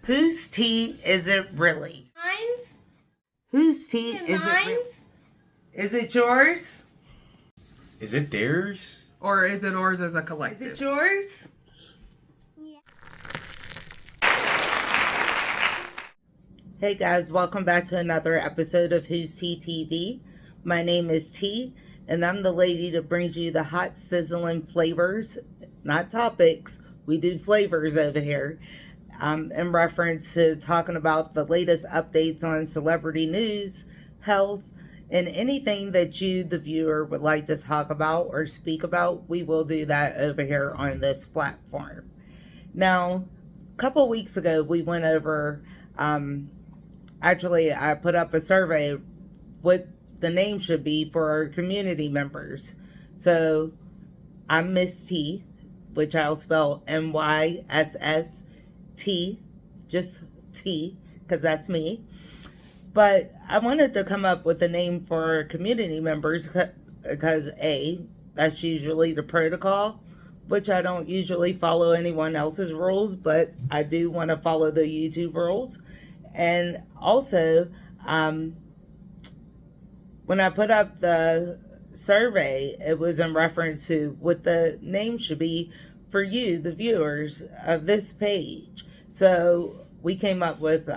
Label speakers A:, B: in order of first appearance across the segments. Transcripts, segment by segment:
A: Whose tea is it really?
B: Mine's.
A: Whose tea is it really?
B: Mine's.
A: Is it yours?
C: Is it theirs?
D: Or is it ours as a
A: Is
D: collective?
A: it yours?
B: Yeah.
A: Hey guys, welcome back to another episode of Who's Tea TV. My name is T, and I'm the lady that brings you the hot, sizzling flavors, not topics. We do flavors over here. In reference to talking about the latest updates on celebrity news, health, and anything that you, the viewer, would like to talk about or speak about, we will do that over here on this platform. Now, a couple weeks ago, we went over, actually, I put up a survey what the name should be for our community members. So, I'm Miss T, which I'll spell MYSS T, just T, because that's me. But I wanted to come up with a name for community members because A, that's usually the protocol, which I don't usually follow anyone else's rules, but I do want to follow the YouTube rules. And also, when I put up the survey, it was in reference to what the name should be for you, the viewers of this page. So we came up with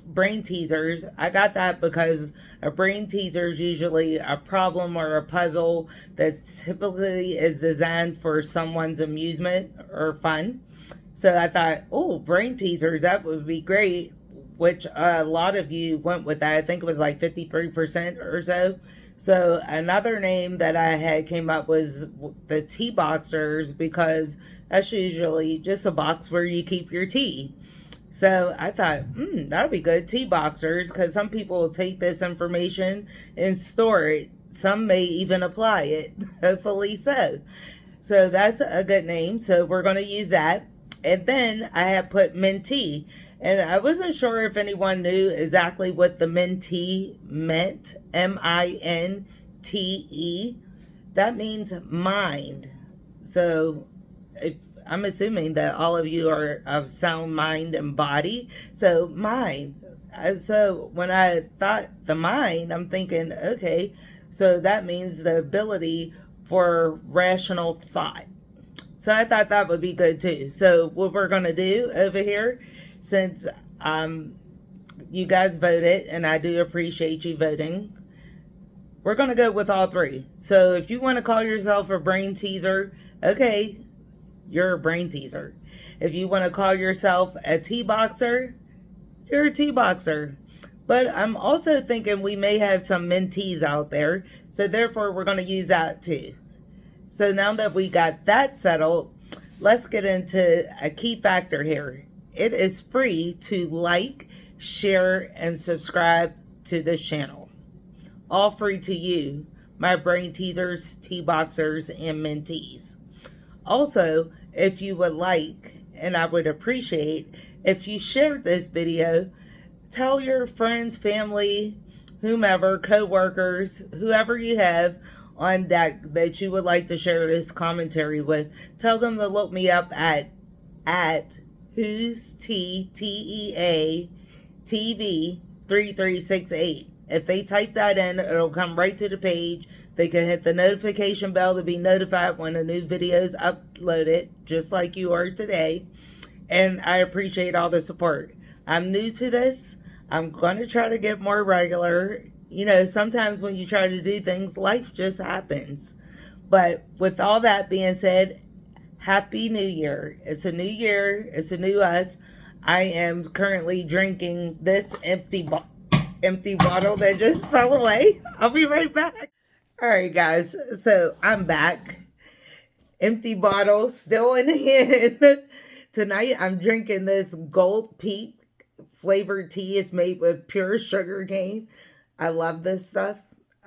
A: brain teasers. I got that because a brain teaser is usually a problem or a puzzle that typically is designed for someone's amusement or fun. So I thought, oh, brain teasers, that would be great, which a lot of you went with that. I think it was like 53% or so. So another name that I had came up was the tea boxers, because that's usually just a box where you keep your tea. So I thought, that would be good, tea boxers, because some people will take this information and store it. Some may even apply it, hopefully so. So that's a good name. So we're going to use that. And then I had put mentee. And I wasn't sure if anyone knew exactly what the mentee meant. M-I-N-T-E. That means mind. So I'm assuming that all of you are of sound mind and body. So mind. So when I thought the mind, I'm thinking, okay, so that means the ability for rational thought. So I thought that would be good too. So what we're going to do over here, since you guys voted, and I do appreciate you voting, we're going to go with all three. So if you want to call yourself a brain teaser, okay, you're a brain teaser. If you want to call yourself a tea boxer, you're a tea boxer. But I'm also thinking we may have some mentees out there, so therefore we're going to use that too. So now that we got that settled, let's get into a key factor here. It is free to like, share, and subscribe to this channel. All free to you, my brain teasers, tea boxers, and mentees. Also, if you would like, and I would appreciate, if you shared this video, tell your friends, family, whomever, co-workers, whoever you have on that you would like to share this commentary with. Tell them to look me up at Who's Tea, TEA TV 3368. If they type that in, it'll come right to the page. They can hit the notification bell to be notified when a new video is uploaded, just like you are today. And I appreciate all the support. I'm new to this. I'm going to try to get more regular. You know, sometimes when you try to do things, life just happens. But with all that being said, Happy New Year. It's a new year. It's a new us. I am currently drinking this empty bottle that just fell away. I'll be right back. All right, guys. So I'm back. Empty bottle still in hand. Tonight I'm drinking this Gold Peak flavored tea. It's made with pure sugar cane. I love this stuff.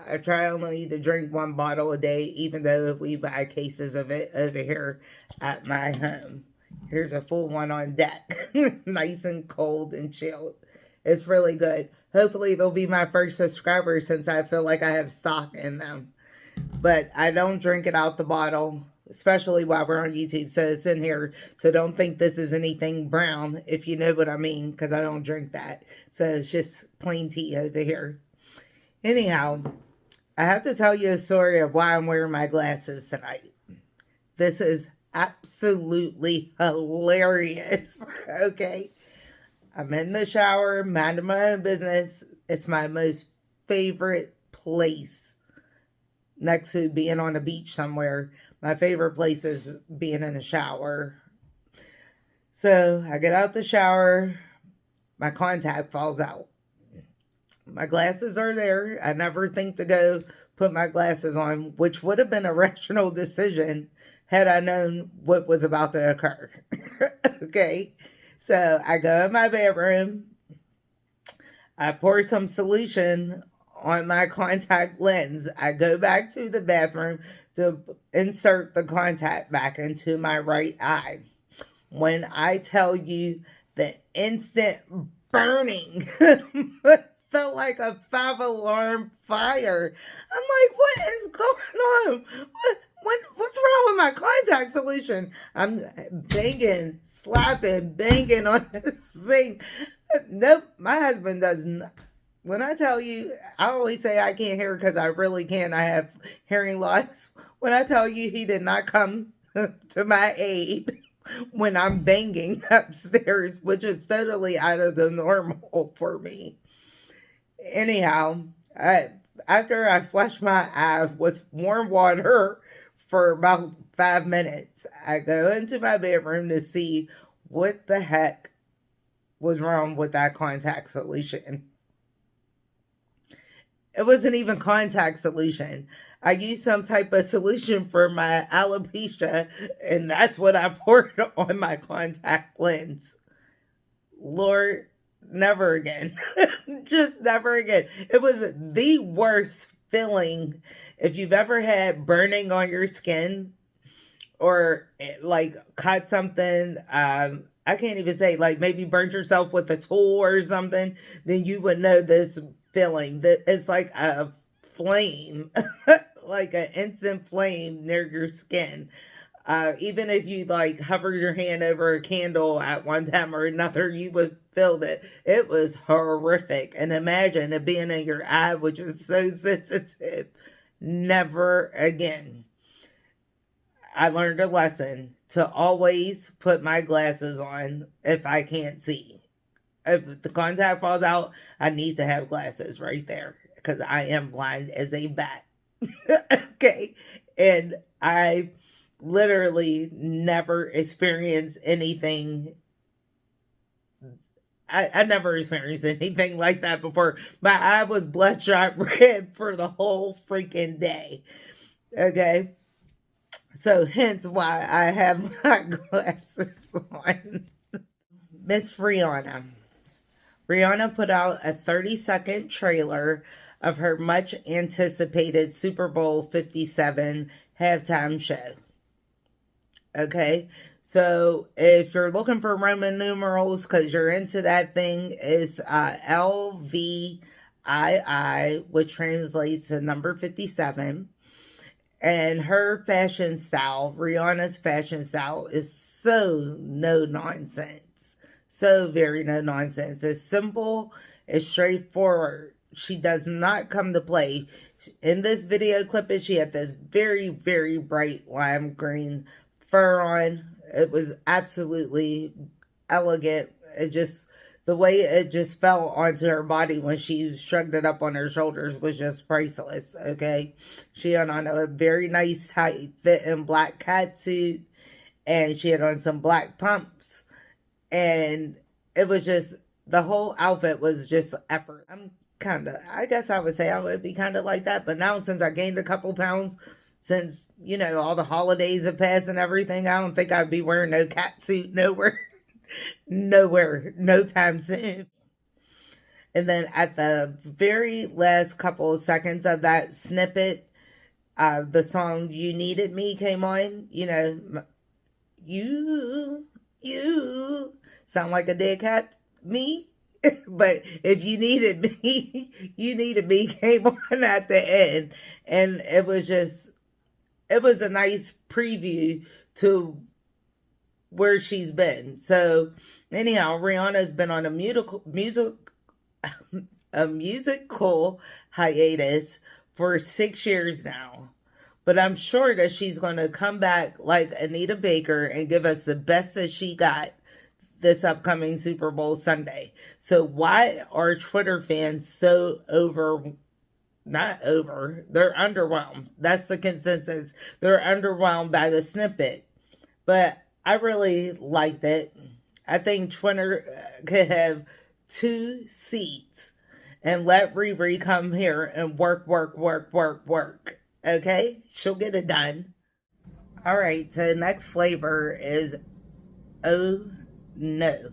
A: I try only to drink one bottle a day, even though we buy cases of it over here at my home. Here's a full one on deck. Nice and cold and chilled. It's really good. Hopefully they'll be my first subscribers, since I feel like I have stock in them. But I don't drink it out the bottle. especially while we're on YouTube. So it's in here. So don't think this is anything brown, if you know what I mean, because I don't drink that. So it's just plain tea over here. Anyhow, I have to tell you a story of why I'm wearing my glasses tonight. This is absolutely hilarious. Okay. I'm in the shower, minding my own business. It's my most favorite place next to being on a beach somewhere. My favorite place is being in a shower. So I get out the shower, my contact falls out. My glasses are there. I never think to go put my glasses on, which would have been a rational decision had I known what was about to occur. Okay. So I go in my bedroom. I pour some solution on my contact lens. I go back to the bathroom to insert the contact back into my right eye. When I tell you the instant burning felt like a 5-alarm fire. I'm like, what is going on? What's wrong with my contact solution? I'm banging, slapping, banging on the sink. Nope, my husband does not. When I tell you, I always say I can't hear because I really can. I have hearing loss. When I tell you he did not come to my aid when I'm banging upstairs, which is totally out of the normal for me. Anyhow, after I flush my eye with warm water for about 5 minutes, I go into my bedroom to see what the heck was wrong with that contact solution. It wasn't even contact solution. I used some type of solution for my alopecia, and that's what I poured on my contact lens. Lord, never again. Just never again. It was the worst feeling. If you've ever had burning on your skin or like caught something, I can't even say, like maybe burnt yourself with a tool or something, then you would know this feeling. That it's like a flame, like an instant flame near your skin. Even if you like hover your hand over a candle at one time or another, you would feel that it was horrific. And imagine it being in your eye, which is so sensitive. Never again. I learned a lesson to always put my glasses on if I can't see. If the contact falls out, I need to have glasses right there because I am blind as a bat. Okay. And I literally never experienced anything. I never experienced anything like that before. My eye was bloodshot red for the whole freaking day. Okay. So hence why I have my glasses on. Miss Rihanna. Rihanna put out a 30-second trailer of her much anticipated Super Bowl 57 halftime show. Okay, so if you're looking for Roman numerals because you're into that thing, it's LVII, which translates to number 57. And her fashion style, Rihanna's fashion style, is so no nonsense. So very no nonsense. It's simple, it's straightforward. She does not come to play. In this video clip, she had this very, very bright lime green fur on. It was absolutely elegant. It just, the way it just fell onto her body when she shrugged it up on her shoulders was just priceless, okay? She had on a very nice tight fitting black catsuit, and she had on some black pumps, and it was just, the whole outfit was just effort. I guess I would say I would be kind of like that, but now since I gained a couple pounds, since, you know, all the holidays have passed and everything, I don't think I'd be wearing no catsuit nowhere. Nowhere, no time soon. And then at the very last couple of seconds of that snippet, the song You Needed Me came on. You know, you sound like a dead cat, me. But if you needed me, you needed me came on at the end. And it was just it was a nice preview to where she's been. So anyhow, Rihanna's been on a musical hiatus for 6 years now. But I'm sure that she's going to come back like Anita Baker and give us the best that she got this upcoming Super Bowl Sunday. So why are Twitter fans so not over, they're underwhelmed. That's the consensus. They're underwhelmed by the snippet. But I really liked it. I think Twitter could have 2 seats and let Riri come here and work. Okay? She'll get it done. All right, so next flavor is Oh No.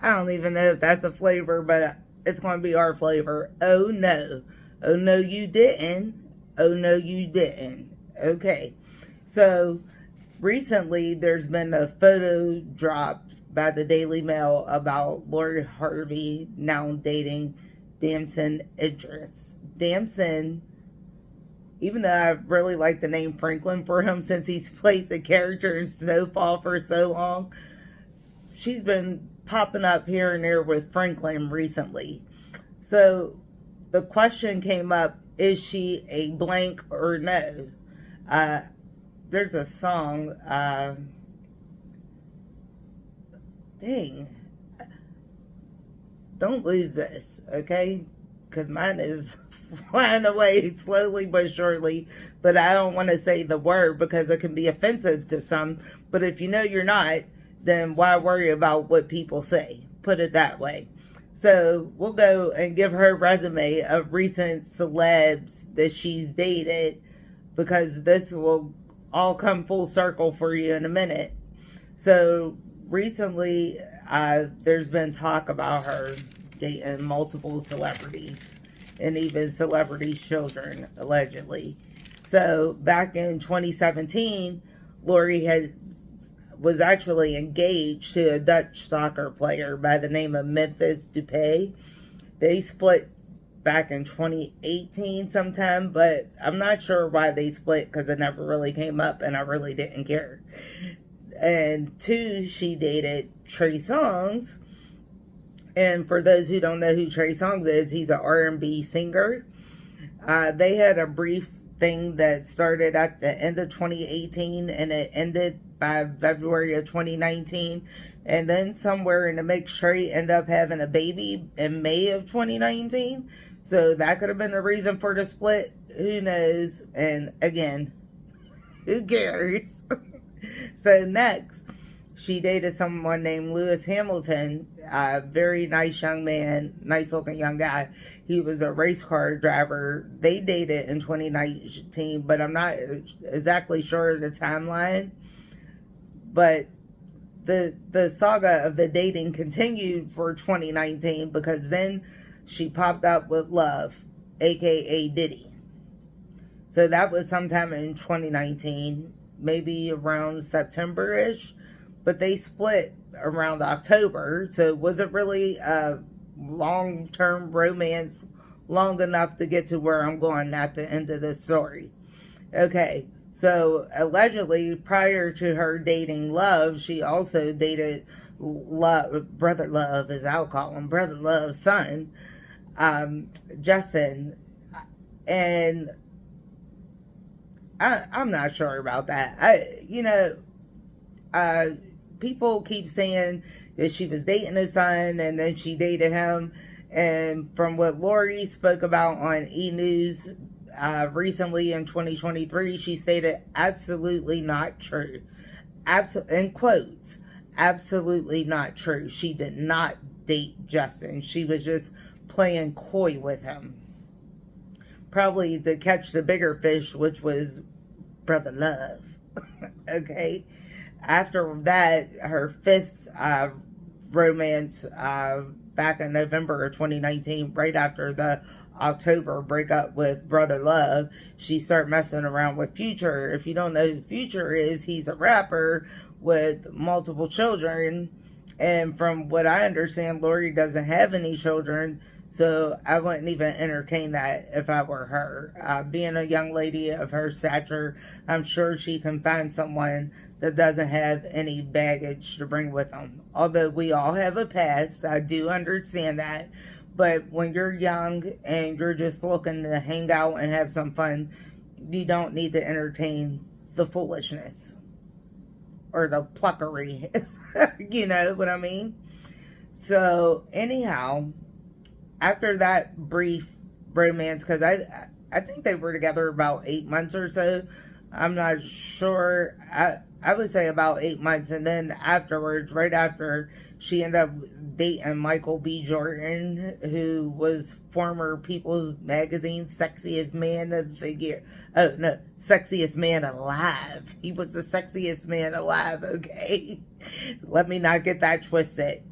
A: I don't even know if that's a flavor, but it's going to be our flavor. Oh no. Oh no, you didn't. Oh no, you didn't. Okay. So recently there's been a photo dropped by the Daily Mail about Lori Harvey now dating Damson Idris. Damson, even though I really like the name Franklin for him since he's played the character in Snowfall for so long, she's been popping up here and there with Franklin recently. So the question came up, is she a blank or no? There's a song, dang, don't lose this, okay? Because mine is flying away slowly but surely, but I don't want to say the word because it can be offensive to some. But if you know you're not, then why worry about what people say? Put it that way. So we'll go and give her resume of recent celebs that she's dated, because this will all come full circle for you in a minute. So recently, there's been talk about her dating multiple celebrities and even celebrity children, allegedly. So back in 2017, Lori was actually engaged to a Dutch soccer player by the name of Memphis Depay. They split back in 2018 sometime, but I'm not sure why they split because it never really came up and I really didn't care. And 2, she dated Trey Songz. And for those who don't know who Trey Songz is, he's an R&B singer. They had a brief thing that started at the end of 2018 and it ended by February of 2019. And then somewhere in the mix, Trey ended up having a baby in May of 2019. So that could have been the reason for the split. Who knows? And again, who cares? So next, she dated someone named Lewis Hamilton, a very nice young man, nice looking young guy. He was a race car driver. They dated in 2019, but I'm not exactly sure of the timeline. But the saga of the dating continued for 2019 because then she popped up with Love, aka Diddy. So that was sometime in 2019, maybe around September-ish. But they split around October, so it wasn't really a long-term romance long enough to get to where I'm going at the end of this story. Okay, so allegedly, prior to her dating Love, she also dated Brother Love, as I'll call him, Brother Love's son, Justin. And I'm not sure about that. People keep saying that she was dating his son and then she dated him. And from what Lori spoke about on E! News recently in 2023, she stated absolutely not true. In quotes, absolutely not true. She did not date Justin. She was just playing coy with him. Probably to catch the bigger fish, which was Brother Love. Okay. After that, her 5th romance back in November of 2019, right after the October breakup with Brother Love, she started messing around with Future. If you don't know who Future is, he's a rapper with multiple children. And from what I understand, Lori doesn't have any children. So I wouldn't even entertain that if I were her. Being a young lady of her stature, I'm sure she can find someone that doesn't have any baggage to bring with them. Although we all have a past, I do understand that. But when you're young and you're just looking to hang out and have some fun, you don't need to entertain the foolishness or the pluckery. You know what I mean? So anyhow, after that brief romance, because I think they were together about 8 months or so. I'm not sure. I would say about 8 months, and then afterwards, right after, she ended up dating Michael B. Jordan, who was former People's Magazine Sexiest Man of the Year. Oh no, Sexiest Man Alive. He was the sexiest man alive. Okay, let me not get that twisted.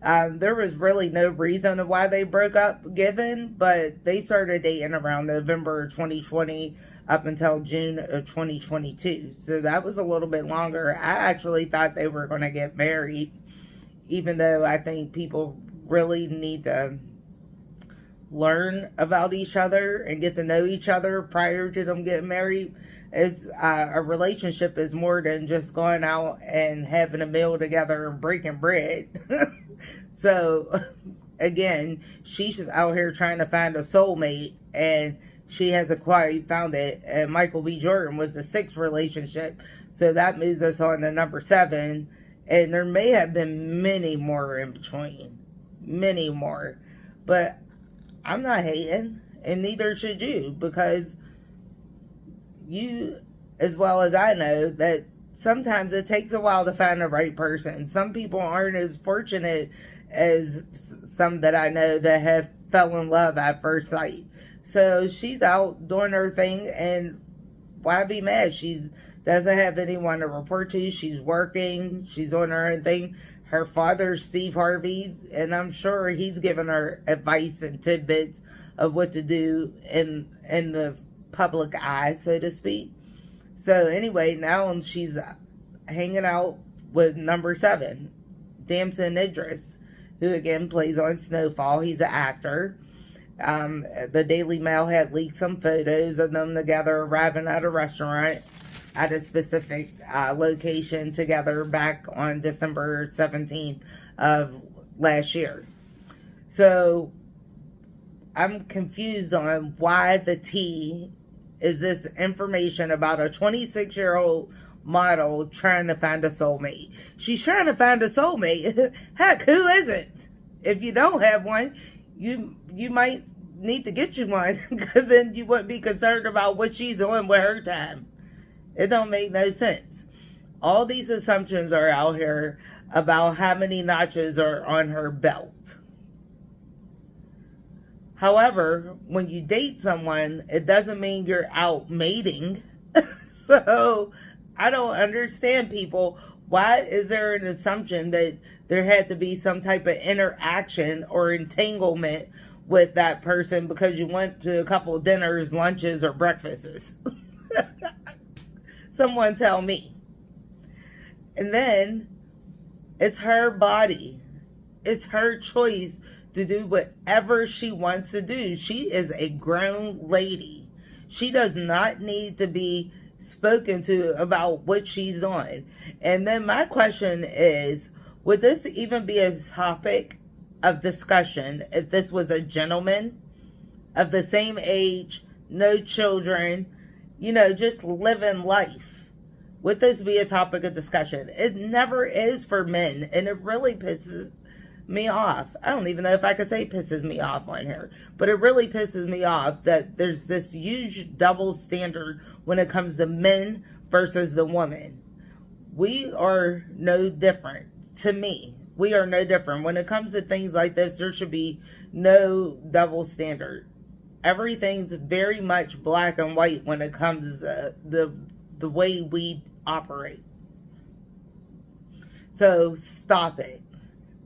A: There was really no reason of why they broke up given, but they started dating around November 2020 up until June of 2022. So that was a little bit longer. I actually thought they were going to get married, even though I think people really need to learn about each other and get to know each other prior to them getting married. Is a relationship is more than just going out and having a meal together and breaking bread. So again, she's out here trying to find a soulmate, and she hasn't quite found it. And Michael B. Jordan was the 6th relationship, so that moves us on to number 7. And there may have been many more in between, many more, but I'm not hating, and neither should you, because you, as well as I know, that sometimes it takes a while to find the right person. Some people aren't as fortunate as some that I know that have fell in love at first sight. So she's out doing her thing, and why be mad? She doesn't have anyone to report to. She's working. She's doing her own thing. Her father's Steve Harvey's, and I'm sure he's giving her advice and tidbits of what to do in the public eye, so to speak. So anyway, now she's hanging out with number 7, Damson Idris, who again plays on Snowfall. He's an actor. The Daily Mail had leaked some photos of them together arriving at a restaurant at a specific location together back on December 17th of last year. So I'm confused on why the tea is this information about a 26-year-old model trying to find a soulmate. She's trying to find a soulmate. Heck, who isn't? If you don't have one, you might need to get you one, because then you wouldn't be concerned about what she's doing with her time. It don't make no sense. All these assumptions are out here about how many notches are on her belt. However, when you date someone, it doesn't mean you're out mating. So I don't understand people. Why is there an assumption that there had to be some type of interaction or entanglement with that person because you went to a couple of dinners, lunches, or breakfasts? Someone tell me. And then it's her body. It's her choice to do whatever she wants to do. She is a grown lady. She does not need to be spoken to about what she's doing. And then my question is, would this even be a topic of discussion if this was a gentleman of the same age, no children, just living life? Would this be a topic of discussion? It never is for men, and it really pisses me off. I don't even know if I could say pisses me off on here, but it really pisses me off that there's this huge double standard when it comes to men versus the woman. We are no different. To me, we are no different. When it comes to things like this, there should be no double standard. Everything's very much black and white when it comes to the way we operate. So stop it.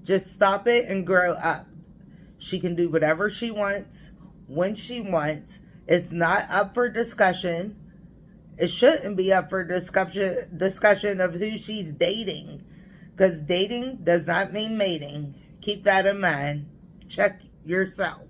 A: Just stop it and grow up. She can do whatever she wants, when she wants. It's not up for discussion. It shouldn't be up for discussion of who she's dating. Because dating does not mean mating. Keep that in mind. Check yourself.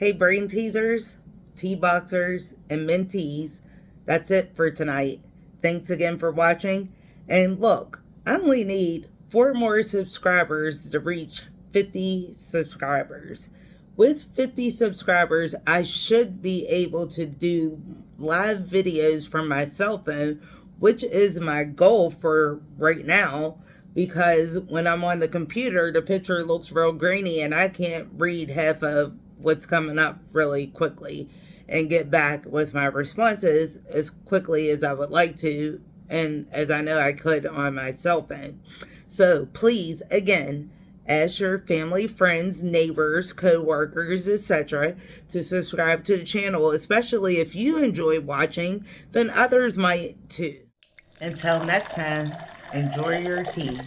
A: Hey, brain teasers, tea boxers, and mentees, that's it for tonight. Thanks again for watching. And look, I only need 4 more subscribers to reach 50 subscribers. With 50 subscribers, I should be able to do live videos from my cell phone, which is my goal for right now, because when I'm on the computer, the picture looks real grainy and I can't read half of what's coming up really quickly and get back with my responses as quickly as I would like to and as I know I could on my cell phone. So please, again, ask your family, friends, neighbors, co-workers, etc. to subscribe to the channel, especially if you enjoy watching, then others might too. Until next time, enjoy your tea.